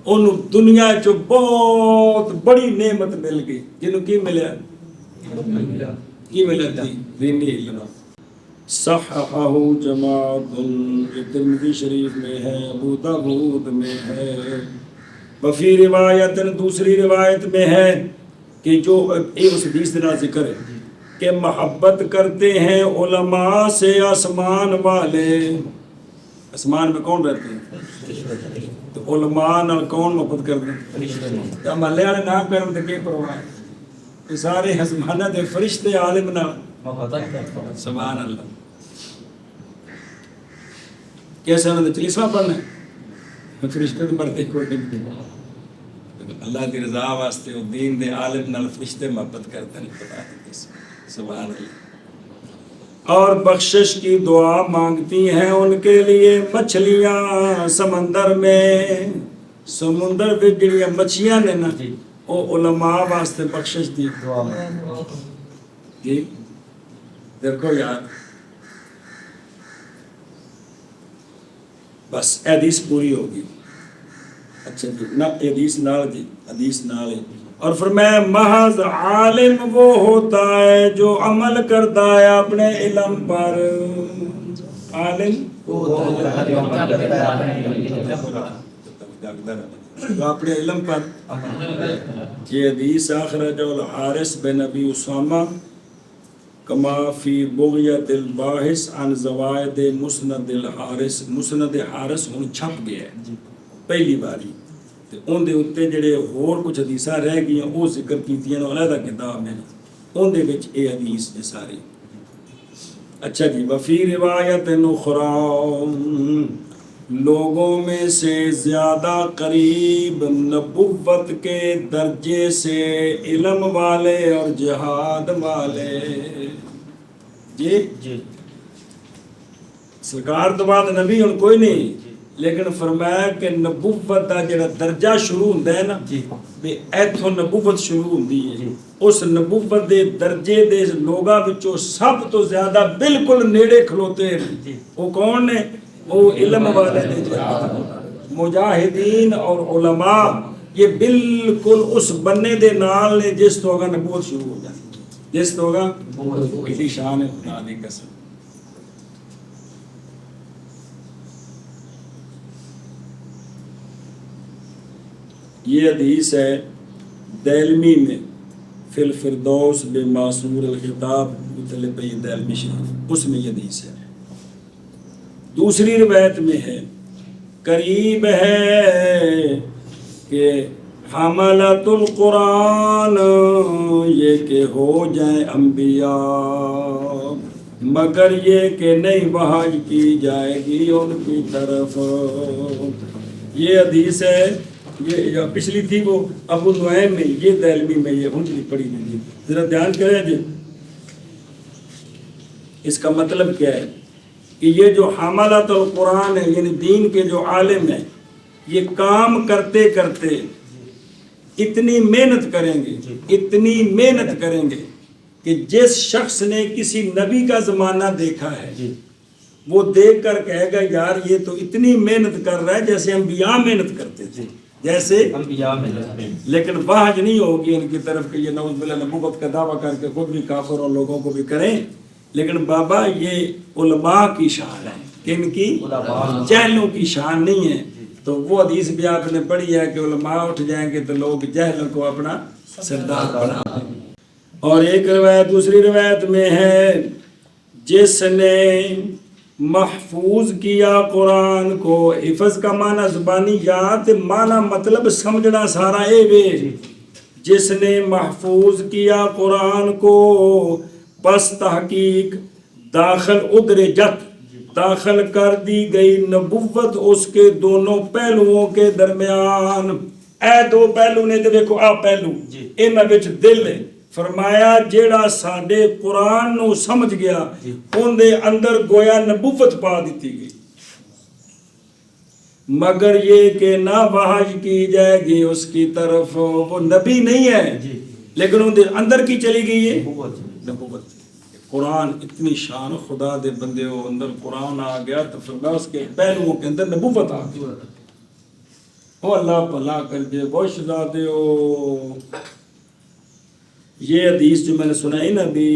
انہوں دنیا چو بہت بڑی نعمت مل گئی. جنہوں کی ملیا؟ کی ملیا تھی؟ دینی علم. صححہ جماعت، یہ ترمذی شریف میں ہے، ابو داؤد میں ہے. وفی روایت، دوسری روایت میں ہے کہ جو ایک اس حدیث کا ذکر ہے کہ محبت کرتے ہیں علماء سے آسمان والے. آسمان میں کون رہتے ہیں؟ تو علماء نال کون محبت کرتے ہیں؟ تو محلے والے نہ کرن تے کی پرواہ ہے؟ یہ سارے آسمانہ دے فرشتے عالم نال سبحان اللہ. کیسے انہوں نے چلیسواں پڑھنا ہے؟ فرشتے تو مرتے کوئی نہیں. اللہ دی رضا واسطے وہ دین دے عالم نال فرشتے محبت کرتے ہیں. پتا ہے سبحان اللہ. اور بخشش کی دعا مانگتی ہیں ان کے لیے مچھلیاں سمندر میں. سمندر میں جڑیاں مچھیاں نے نا وہ علماء واسطے بخشش دی دعا جی. دیکھو یار بس حدیث پوری ہوگی. اچھا جی نہ حدیث نال جی حدیث نال ہے. اور فرمایا محض عالم وہ ہوتا ہے جو عمل کرتا ہے اپنے علم پر. عالم وہ ہوتا ہے جو عمل کرتا ہے اپنے علم پر. یہ حدیث اخرج الحارث بن ابی اسامہ کما فی بغیت الباحث عن زوائد مسند الحارث. مسند حارث ہن چھپ گیا ہے پہلی باری. ان دے اتے جڑے اور کچھ حدیثاں رہ گئی ہیں وہ ذکر کیتیاں علیحدہ کتاب میں ان دے وچ اے حدیث ہے ساری. اچھا جی وفی روایت اخری، لوگوں میں سے زیادہ قریب نبوت کے درجے سے علم والے اور جہاد والے. جی سرکار تو بعد نبی ان کوئی نہیں، لیکن فرمایا کہ نبوت دا جڑا درجہ شروع ہوندا ہے نا بھی ایتھوں نبوت شروع ہوندی ہے. اس نبوت دے درجے دے لوگاں وچوں سب تو زیادہ بالکل نیڑے کھلوتے ہیں وہ کون نے؟ وہ علم والے نے. مجاہدین اور علماء یہ بالکل اس بننے دے نال نے جس تو اگر نبوت شروع ہو جاتی، جس تو اگر بڑی شان ہے خدا دی قسم. یہ حدیث ہے دہلمی میں فی الفردوس بماسور الخطاب مطلب یہ دہلمی شریف، اس میں یہ حدیث ہے۔ دوسری روایت میں ہے قریب ہے کہ حملۃ القرآن یہ کہ ہو جائیں انبیاء، مگر یہ کہ نہیں وحی کی جائے گی ان کی طرف۔ یہ حدیث ہے، یہ پچھلی تھی وہ ابو نعیم میں، یہ دہلوی میں، یہ ہنجلی پڑھی نہیں۔ ذرا دھیان کریں جی، اس کا مطلب کیا ہے کہ یہ جو حملۃ القرآن ہے یعنی دین کے جو عالم ہیں، یہ کام کرتے کرتے اتنی محنت کریں گے کہ جس شخص نے کسی نبی کا زمانہ دیکھا ہے وہ دیکھ کر کہے گا یار یہ تو اتنی محنت کر رہا ہے جیسے انبیاء محنت کرتے تھے، جیسے انبیاء محنت، لیکن وحی نہیں ہوگی ان کی طرف کہ یہ نعوذ باللہ نبوت کا دعویٰ کر کے خود بھی کافر اور لوگوں کو بھی کریں۔ لیکن بابا یہ علماء کی شان ہے، کن کی؟ جہلوں کی شان نہیں ہے۔ تو وہ حدیث بھی آپ نے پڑھی ہے کہ علماء اٹھ جائیں گے تو لوگ جہلوں کو اپنا سردار بنا دیں گے۔ اور ایک روایت دوسری روایت میں ہے جس نے محفوظ کیا قرآن کو، حفظ کا معنی زبانی یاد، معنی مطلب سمجھنا سارا اے وے، جس نے محفوظ کیا قرآن کو پس تحقیق داخل ادرجت داخل کر دی گئی نبوت اس کے دونوں پہلوؤں کے درمیان۔ اے دو پہلو نے تو دیکھو آ پہلو انہاں وچ دل ہے، فرمایا جیڑا ساڈے قرآن نو سمجھ گیا ان دے اندر گویا نبوت پا دیتی گئی، مگر یہ کہ نہ وحی کی جائے گی اس کی طرف، وہ نبی نہیں ہے لیکن ان دے اندر کی چلی گئی ہے نبوت۔ قرآن اتنی شان، خدا دے بندے ہو اندر قرآن آ گیا تو فرمایا اس کے پہلوؤں کے اندر نبوت آ گئی۔ او اللہ بھلا کر دے بخش دے ہو۔ یہ حدیث جو میں نے سنائی نا ابھی،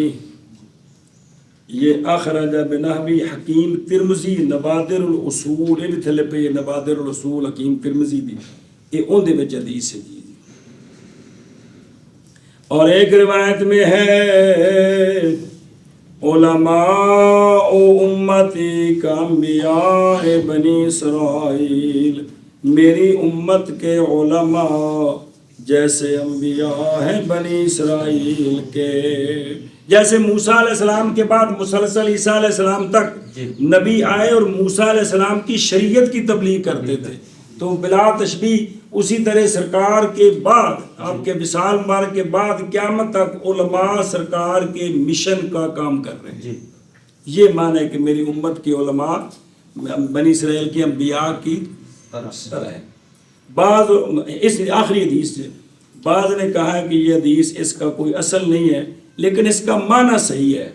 یہ اخرج بنحوی حکیم ترمذی نوادر الاصول، یہ تھلے پہ یہ نوادر الاصول حکیم ترمذی دی، یہ ان دے وچ حدیث ہے جی۔ اور ایک روایت میں ہے علماء امتی کا انبیاء بنی اسرائیل، میری امت کے علماء جیسے انبیاء ہیں بنی اسرائیل کے۔ جیسے موسیٰ علیہ السلام کے بعد مسلسل عیسیٰ علیہ السلام تک نبی آئے اور موسیٰ علیہ السلام کی شریعت کی تبلیغ کرتے تھے، تو بلا تشبیہ اسی طرح سرکار کے بعد آپ کے وصال مبارک کے بعد قیامت تک علماء سرکار کے مشن کا کام کر رہے ہیں۔ یہ معنی ہے کہ میری امت کی علماء بنی اسرائیل کی انبیاء کی طرح ہے۔ بعض اس آخری حدیث سے بعض نے کہا کہ یہ حدیث اس کا کوئی اصل نہیں ہے لیکن اس کا معنی صحیح ہے،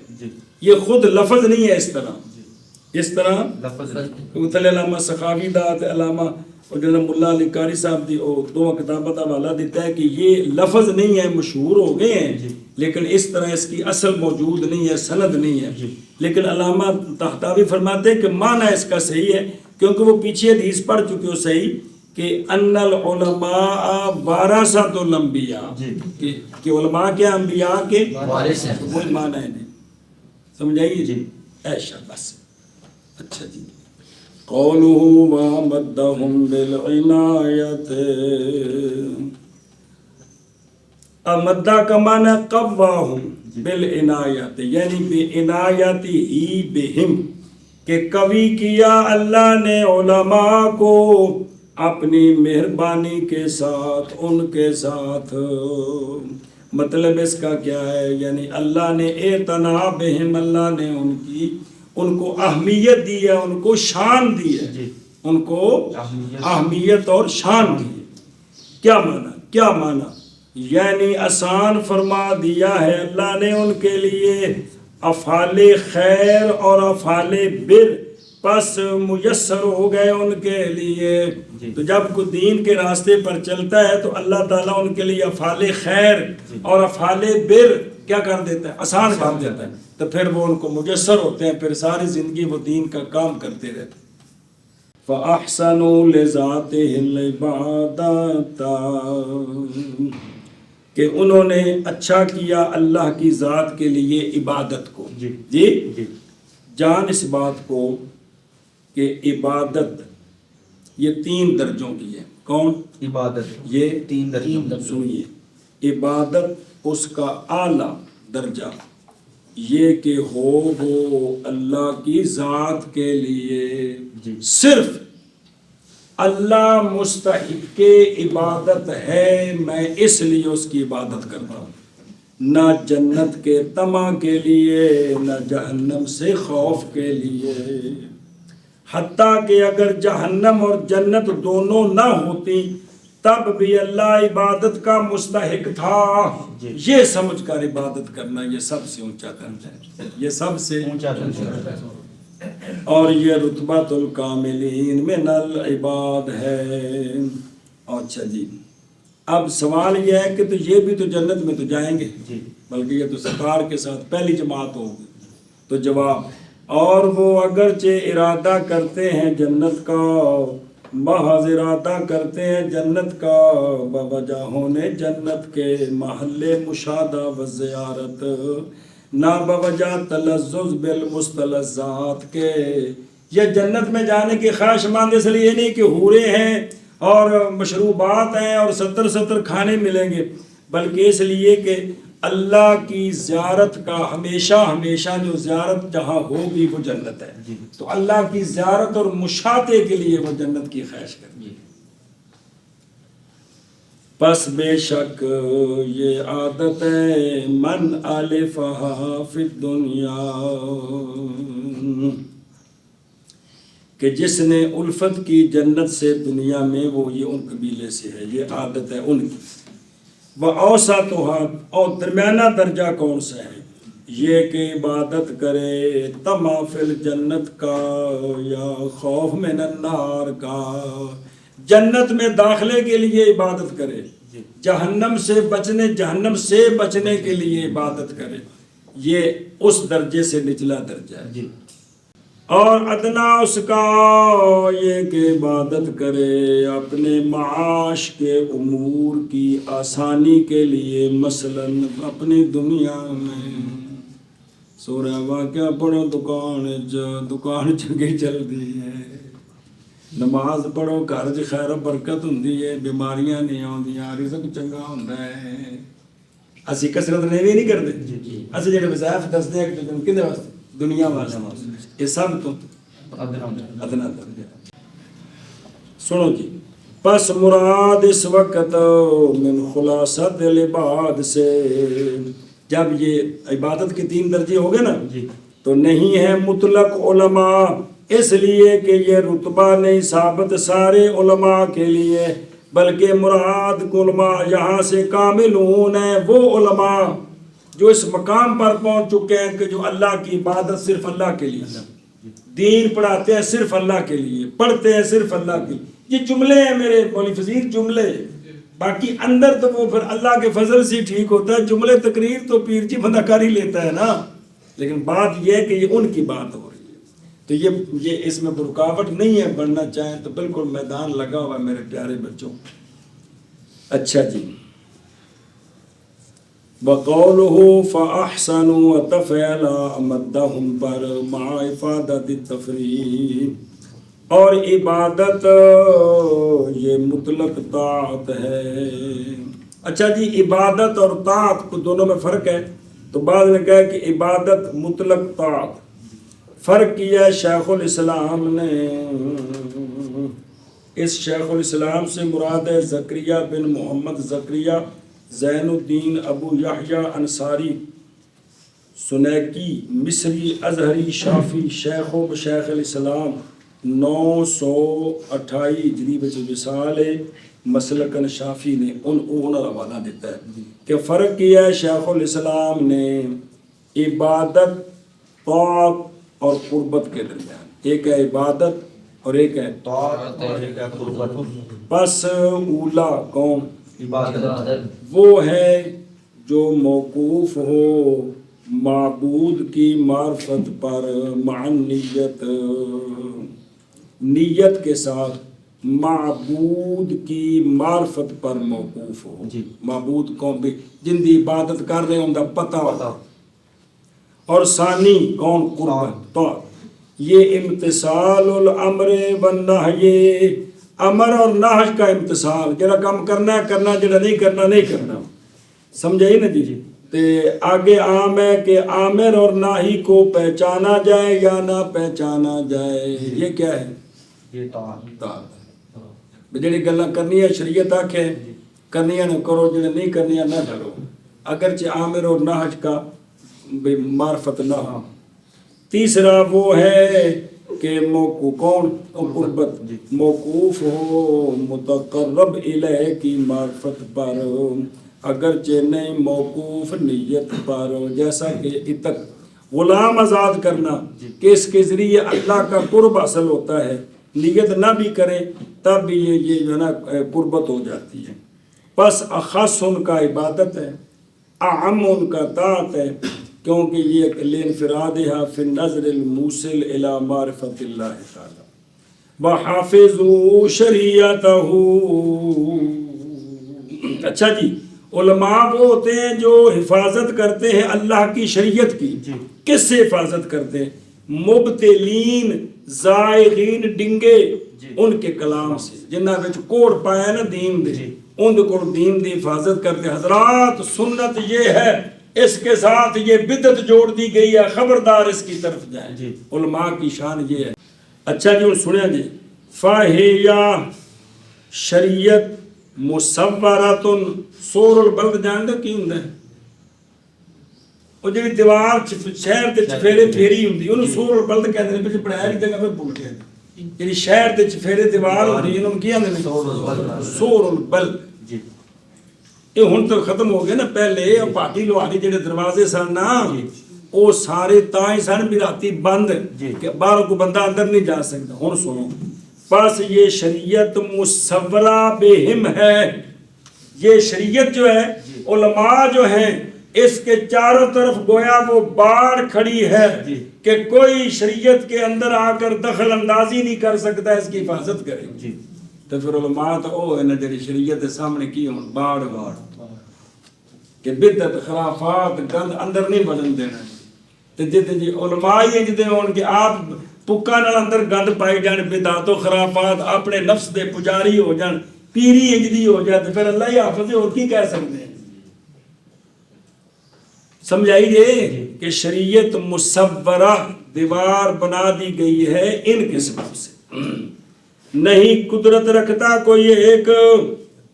یہ خود لفظ نہیں ہے اس طرح علامہ سخاوی دات علامہ اور جناب ملا علی قاری صاحب دی دو کتابوں کا حوالہ دیتا ہے کہ یہ لفظ نہیں ہے، مشہور ہو گئے ہیں لیکن اس طرح اس کی اصل موجود نہیں ہے، سند نہیں ہے۔ لیکن علامہ طحطاوی فرماتے ہیں کہ معنی اس کا صحیح ہے کیونکہ وہ پیچھے حدیث پڑھ چکے ہو صحیح کہ ان العلماء وارثۃ الانبیاء، کہ علماء کے انبیاء کے وارث ہیں، وہی معنی ہے۔ سمجھائیے جی ایشا بس اچھا جی۔ قولہ وامدہم بالعنایت، امدہ کا معنی قواہم بالعنایت یعنی بعنایت ہی بہم، کہ قوی کیا اللہ نے علماء کو اپنی مہربانی کے ساتھ، ان کے ساتھ۔ مطلب اس کا کیا ہے، یعنی اللہ نے اعتنا بہم، اللہ نے ان کو اہمیت دی ہے، ان کو شان دی ہے، ان کو اہمیت اور شان دی ہے۔ کیا معنی یعنی آسان فرما دیا ہے اللہ نے ان کے لیے افعال خیر اور افعال بر، پس میسر ہو گئے ان کے لیے۔ تو جب کوئی دین کے راستے پر چلتا ہے تو اللہ تعالیٰ ان کے لیے افعال خیر اور افعال بر کیا کر دیتا ہے، آسان کر دیتا ہے، تو پھر وہ ان کو میسر ہوتے ہیں، پھر ساری زندگی وہ دین کا کام کرتے رہتے ہیں۔ فَأَحْسَنُوا لِذَاتِهِ الْعِبَادَةَ کہ انہوں نے اچھا کیا اللہ کی ذات کے لیے عبادت کو. جی جان اس بات کو کہ عبادت یہ 3 درجوں کی ہے. کون؟
عبادت
یہ
3 درجے.
سنیے، عبادت اس کا اعلیٰ درجہ یہ کہ ہو اللہ کی ذات کے لیے، صرف اللہ مستحق عبادت ہے، میں اس لیے اس کی عبادت کرتا ہوں، نہ جنت کے طمع کے لیے نہ جہنم سے خوف کے لیے. حتیٰ کہ اگر جہنم اور جنت دونوں نہ ہوتی تب بھی اللہ عبادت کا مستحق تھا. یہ سمجھ کر عبادت کرنا یہ سب سے اونچا درجہ ہے، یہ سب سے
اونچا درجہ.
اور یہ رتبۃ الکاملین من العباد ہے. اچھا جی، اب سوال یہ ہے کہ تو یہ بھی تو جنت میں تو جائیں گے، بلکہ یہ تو سرکار کے ساتھ پہلی جماعت ہوگی. تو جواب، اور وہ اگرچہ ارادہ کرتے ہیں جنت کا، محض ارادہ کرتے ہیں جنت کا، بوجہ ہونے جنت کے محل مشاہدہ و زیارت، نہ بوجہ تلذذ بالمستلذات کے. یہ جنت میں جانے کی خواہش مند اس لیے نہیں کہ حوریں ہیں اور مشروبات ہیں اور 70 کھانے ملیں گے، بلکہ اس لیے کہ اللہ کی زیارت کا ہمیشہ جو زیارت جہاں ہوگی وہ جنت ہے. تو اللہ کی زیارت اور مشاہدے کے لیے وہ جنت کی خواہش کریں گے. پس بے شک یہ عادت ہے من الفہا فی الدنیا، کہ جس نے الفت کی جنت سے دنیا میں، وہ یہ ان قبیلے سے ہے، یہ عادت ہے ان کی. وَأَوْسَطُهَا، اور درمیانہ درجہ کون سا ہے؟ یہ کہ عبادت کرے طمع فی الجنت کا یا خوف من النار کا. جنت میں داخلے کے لیے عبادت کرے، جہنم سے بچنے کے لیے عبادت کرے، یہ اس درجے سے نچلا درجہ ہے. اور ادنا اس کا یہ کہ عبادت کرے اپنے معاش کے امور کی آسانی کے لیے، مثلا اپنی دنیا میں. سورہ واقعہ پڑھو، دکان چنگی چل دی ہے، نماز پڑھو گھر چ خیر و برکت ہوندی ہے، بیماریاں نہیں آؤندیاں، رزق چنگا ہوندا ہے. اسی کثرت نے بھی نہیں کرتے، اسی جڑے وظائف دستے ہیں کدے واسطے؟ دنیا واسطے. یہ سب تو ادنا درجہ. سنو جی، پس مراد اس وقت من خلاصت العباد سے، جب یہ عبادت کے 3 درجے ہو گئے نا، تو نہیں ہے مطلق علماء، اس لیے کہ یہ رتبہ نہیں ثابت سارے علماء کے لیے، بلکہ مراد علماء یہاں سے کاملون ہیں، وہ علماء جو اس مقام پر پہنچ چکے ہیں کہ جو اللہ کی عبادت صرف اللہ کے لیے، دین پڑھاتے ہیں صرف اللہ کے لیے، پڑھتے ہیں صرف اللہ کے لیے. یہ جملے ہیں میرے مولی فضیل، جملے، باقی اندر تو وہ پھر اللہ کے فضل سے ٹھیک ہوتا ہے. جملے تقریر تو پیر جی بندہ کر ہی لیتا ہے نا، لیکن بات یہ ہے کہ یہ ان کی بات ہو رہی ہے. تو یہ اس میں رکاوٹ نہیں ہے، بڑھنا چاہیں تو بالکل میدان لگا ہوا ہے میرے پیارے بچوں. اچھا جی، وَقَوْلُهُ فَأَحْسَنُوا وَتَفْعَلَ مَدَّهُمْ پر مع افادت التفریح. اور عبادت یہ مطلق طاعت ہے. اچھا جی، عبادت اور طاعت کو دونوں میں فرق ہے. تو بعض نے کہا کہ عبادت مطلق طاعت، فرق کیا ہے شیخ الاسلام نے. اس شیخ الاسلام سے مراد ہے زکریا بن محمد زکریا زین الدین ابو یحییٰ انصاری سنیکی مصری ازہری شافی شیخ و شیخ الاسلام 928 ہجری وچ وصال مسلکن شافی نے انہوں حوالہ دیتا ہے کہ فرق کیا ہے شیخ الاسلام نے عبادت، طاعت اور قربت کے درمیان. ایک ہے عبادت اور ایک ہے
طاعت اور ایک ہے قربت.
پس اولا کون؟
عبادت
وہ ہے جو موقوف ہو معبود کی معرفت پر مع نیت، نیت کے ساتھ معبود کی معرفت پر موقوف ہو.
جی.
معبود کون بھی جن دی عبادت کر رہے ہوں دا پتہ ہو. اور ثانی کون قربت تو یہ امتثال الامر والنہی امر اور نہج کا امتثال جڑا کام کرنا ہے کرنا جڑا نہیں کرنا نہیں کرنا سمجھائی نا جی. تے آگے عام ہے کہ آمر اور ناہی کو پہچانا جائے یا نہ پہچانا جائے. یہ کیا ہے؟
یہ طاعت
جڑی گلاں کرنی ہے شریعت آکھے کرنی نہ کرو جڑے نہیں کرنی نہ کرو اگرچہ آمر اور نہج کا معرفت نہ ہو. تیسرا وہ ہے کہ کون قربت موقوف ہو متقرب الیہ کی معرفت پر اگرچہ نہیں موقوف نیت پر. جیسا کہ اتق غلام آزاد کرنا کہ اس کے ذریعے اللہ کا قرب حاصل ہوتا ہے نیت نہ بھی کرے تب بھی یہ جو ہے نا قربت ہو جاتی ہے. پس اخص ان کا عبادت ہے اعم ان کا طاعت ہے کیونکہ یہ لانفرادها فی النظر الموصل الی معرفت اللہ تعالی وحافظوا شریعتہ. اچھا جی علماء وہ ہوتے ہیں جو حفاظت کرتے ہیں اللہ کی شریعت کی. کس سے حفاظت کرتے ہیں؟ مبتلین زائغین ڈنگے ان کے کلام سے جنہ وچ کوڑ پایا نا دین دے ان کو دین دی حفاظت کرتے. حضرات سنت یہ ہے اس کے ساتھ یہ بدعت جوڑ دی گئی ہے خبردار اس کی طرف جائیں. علماء کی شان یہ ہے. اچھا جی سنیں جی فاہیا شریعت مصوراتن سور البلد جان دے کی ہوندا ہے وہ جڑی دیوار شہر تے چفیرے پھیری ہوندی اونوں سور البلد کہندے نے. پچھے پڑھایا نہیں تے میں بھول گیا جڑی شہر تے چفیرے دیوار ہوندی انہوں کی کہندے نے سور البلد. جی یہ ہن تو ختم ہو گیا نا. پہلے پاٹی لوہاری جڑے دروازے سن نا وہ سارے تاں ہی سن بھی راتی بند کہ باہر کو بندہ اندر نہیں جا سکتا. ہن سنو بس یہ شریعت مصورہ بہم ہے. یہ شریعت جو ہے علماء جو ہیں اس کے چاروں طرف گویا وہ باڑ کھڑی ہے کہ کوئی شریعت کے اندر آ کر دخل اندازی نہیں کر سکتا اس کی حفاظت کرے. تو پھر علماء تو وہ ہے نا جڑی شریعت کے سامنے کی ہوں باڑ کہ بدعت خرافات گند اندر نہیں بڑھن دینا. تو جی علماء ہی انج دے ہون کہ آپ پکا نال اندر گند پائی جان بدعت و خرافات اپنے نفس دے پجاری ہو جان پیری انج دی ہو جائے تو پھر اللہ ہی حافظ اور کی کہہ سکتے ہیں. سمجھائی جے کہ شریعت مصورہ دیوار بنا دی گئی ہے ان کے سبب سے. نہیں قدرت رکھتا کوئی ایک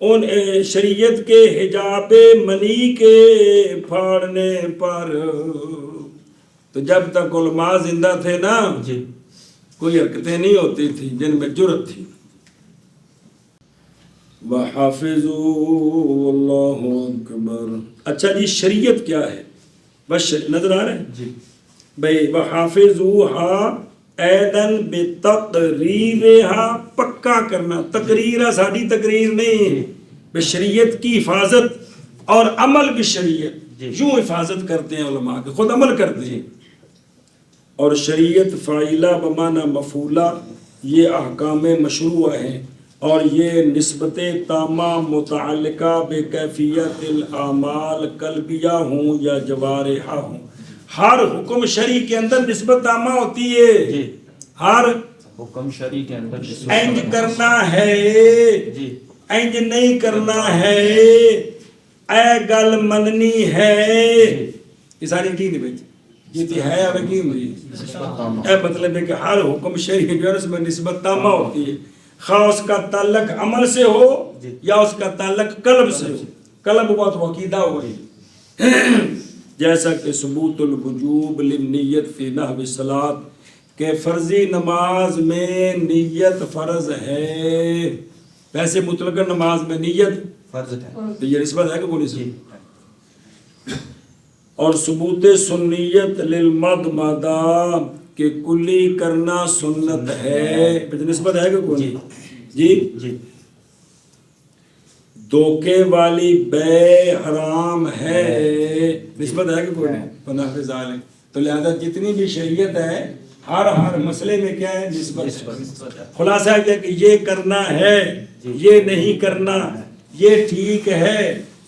ان شریعت کے حجاب منی کے پھاڑنے پر. تو جب تک علماء زندہ تھے نا کوئی حرکتیں نہیں ہوتی تھی جن میں جرت تھی. وحافظوا اللہ اکبر. اچھا جی شریعت کیا ہے بس نظر آ رہا ہے بھئی وحافظوها ایدن بتقریرہا پکا کرنا. تقریر ساڑی تقریر نہیں بے شریعت کی حفاظت اور عمل بھی شریعت یوں حفاظت کرتے ہیں علماء کے خود عمل کرتے ہیں. اور شریعت فاعلہ بمعنی مفعولہ یہ احکام مشروع ہیں اور یہ نسبت تامہ متعلقہ بے کیفیت الاعمال قلبیہ ہوں یا جوارحہ ہوں. ہر حکم شرعی کے اندر نسبت تامہ ہوتی ہے. ہر
حکم شرعی کے اندر
انج کرنا ہے انج نہیں کرنا ہے اے گل مننی ہے یہ ساری کی نہیں بھائی یہ تو ہے اب کی اے مطلب ہے کہ ہر حکم شرعی جو ہے اس میں نسبت تامہ ہوتی ہے خواہ اس کا تعلق عمل سے ہو یا اس کا تعلق قلب سے ہو. قلب بہت عقیدہ ہوئی جیسا کہ ثبوت الوجوب للنیت فی نحو الصلاۃ کہ فرضی نماز میں نیت فرض ہے. ویسے مطلق نماز میں نیت
فرض ہے
تو یہ نسبت ہے کہ وہ نسبت. اور ثبوت سنیت للمضمضہ کہ کلی کرنا سنت ہے نسبت ہے کہ کوئی جی دھوکے والی بے حرام ہے نسبت ہے کہ کوئی پناہ ظالم. تو لہذا جتنی بھی شریعت ہے ہر مسئلے میں کیا ہے؟ نسبت. خلاصہ یہ کہ یہ کرنا ہے، یہ نہیں کرنا، یہ ٹھیک ہے،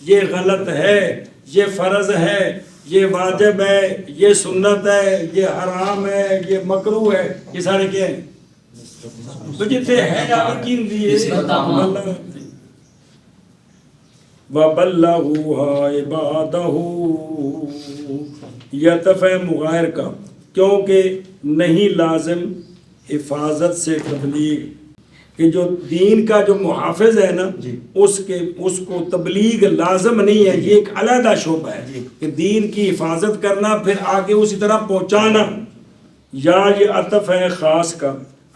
یہ غلط ہے، یہ فرض ہے، یہ واجب ہے، یہ سنت ہے، یہ حرام ہے، یہ مکروہ ہے، یہ سارے کیا ہیں؟ تو جتنے ہیں آپ کی دیے وَبَلَّغُوهَا عِبَادَهُ. یہ تفہیم مغایر کا، کیونکہ نہیں لازم حفاظت سے تبلیغ، کہ جو دین کا جو محافظ ہے نا اس کو تبلیغ لازم نہیں ہے. یہ ایک علیحدہ شعبہ ہے کہ دین کی حفاظت کرنا پھر آگے اسی طرح پہنچانا. یا یہ عطف ہے خاص کا،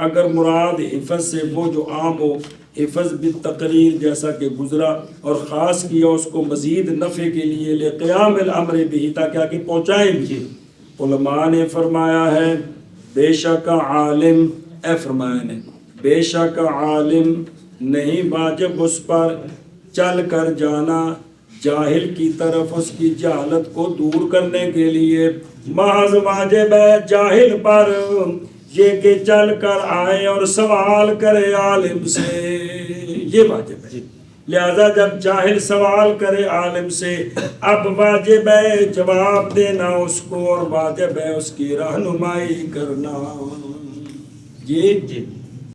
اگر مراد حفظ سے وہ جو عام ہو، حفظ بالتقریر جیسا کہ گزرا، اور خاص کیا اس کو مزید نفع کے لیے لقیام الامر بھی، تاکہ آگے پہنچائیں بھی. علماء نے فرمایا ہے بے شک عالم، فرمایا نے بے شک عالم نہیں واجب اس پر چل کر جانا جاہل کی طرف اس کی جہالت کو دور کرنے کے لیے. محض واجب ہے جاہل پر یہ کہ چل کر آئے اور سوال کرے عالم سے، یہ واجب ہے. لہذا جب جاہل سوال کرے عالم سے، اب واجب ہے جواب دینا اس کو، اور واجب ہے اس کی رہنمائی کرنا. یہ